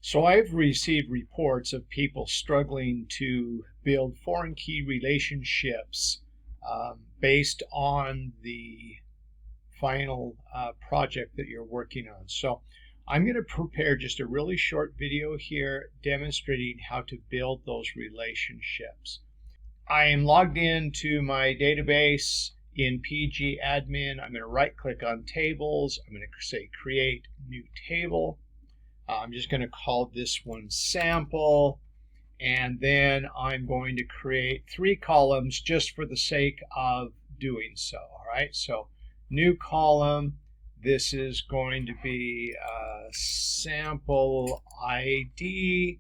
So I've received reports of people struggling to build foreign key relationships based on the final project that you're working on. So I'm going to prepare just a really short video here demonstrating how to build those relationships. I am logged into my database in pgAdmin. I'm going to right click on tables. I'm going to say create new table. I'm just going to call this one sample, and then I'm going to create 3 columns just for the sake of doing so. All right, so new column, this is going to be sample ID.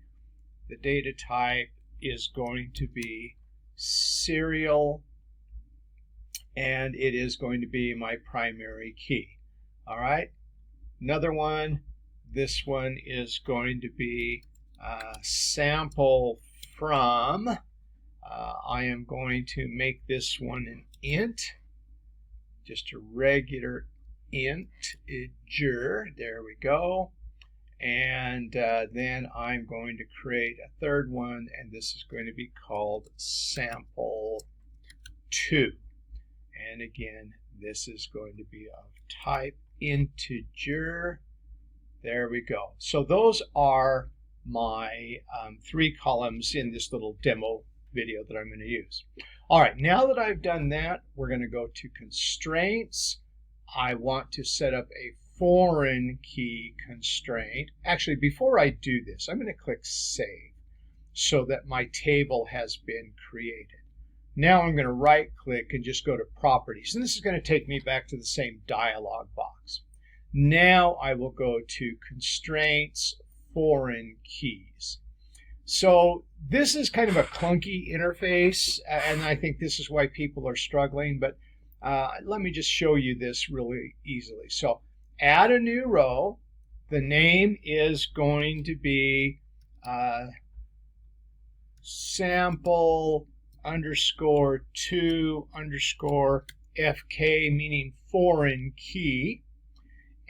The data type is going to be serial, and it is going to be my primary key. All right, another one. This one is going to be sample from. I am going to make this one an int, just a regular integer. There we go. And then I'm going to create a third one, and this is going to be called sample2. And again, this is going to be of type integer. There we go. So those are my 3 columns in this little demo video that I'm going to use. All right, now that I've done that, we're going to go to constraints. I want to set up a foreign key constraint. Actually, before I do this, I'm going to click Save so that my table has been created. Now I'm going to right click and just go to Properties, and this is going to take me back to the same dialog box. Now I will go to Constraints, Foreign Keys. So this is kind of a clunky interface, and I think this is why people are struggling, but let me just show you this really easily. So add a new row. The name is going to be sample underscore 2 underscore FK, meaning foreign key.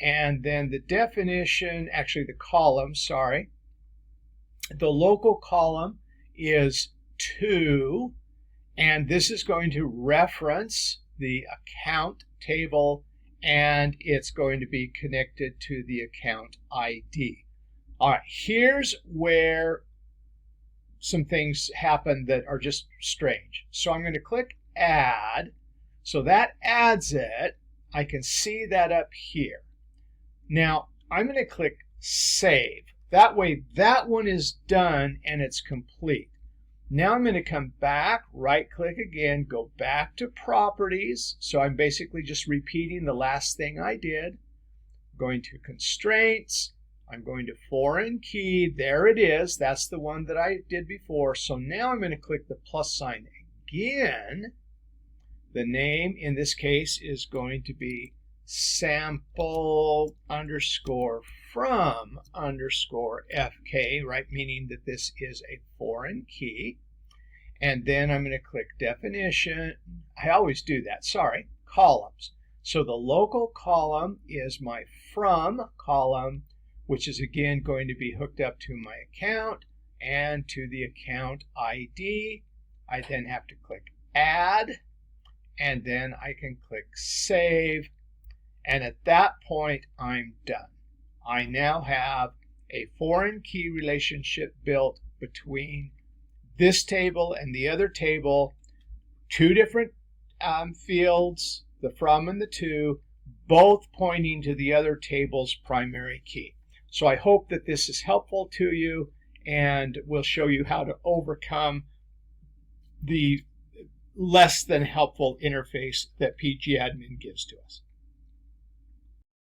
And then the definition, actually the column, sorry. The local column is 2, and this is going to reference the account table, and it's going to be connected to the account ID. All right, here's where some things happen that are just strange. So I'm going to click Add. So that adds it. I can see that up here. Now, I'm going to click Save. That way, that one is done and it's complete. Now I'm going to come back, right-click again, go back to Properties. So I'm basically just repeating the last thing I did. Going to Constraints. I'm going to Foreign Key. There it is. That's the one that I did before. So now I'm going to click the plus sign again. The name in this case is going to be sample underscore from underscore FK, right? Meaning that this is a foreign key. And then I'm going to click definition. I always do that, sorry, columns. So the local column is my from column, which is again going to be hooked up to my account and to the account ID. I then have to click add, and then I can click save. And at that point, I'm done. I now have a foreign key relationship built between this table and the other table, 2 different fields, the from and the to, both pointing to the other table's primary key. So I hope that this is helpful to you, and we'll show you how to overcome the less than helpful interface that pgAdmin gives to us.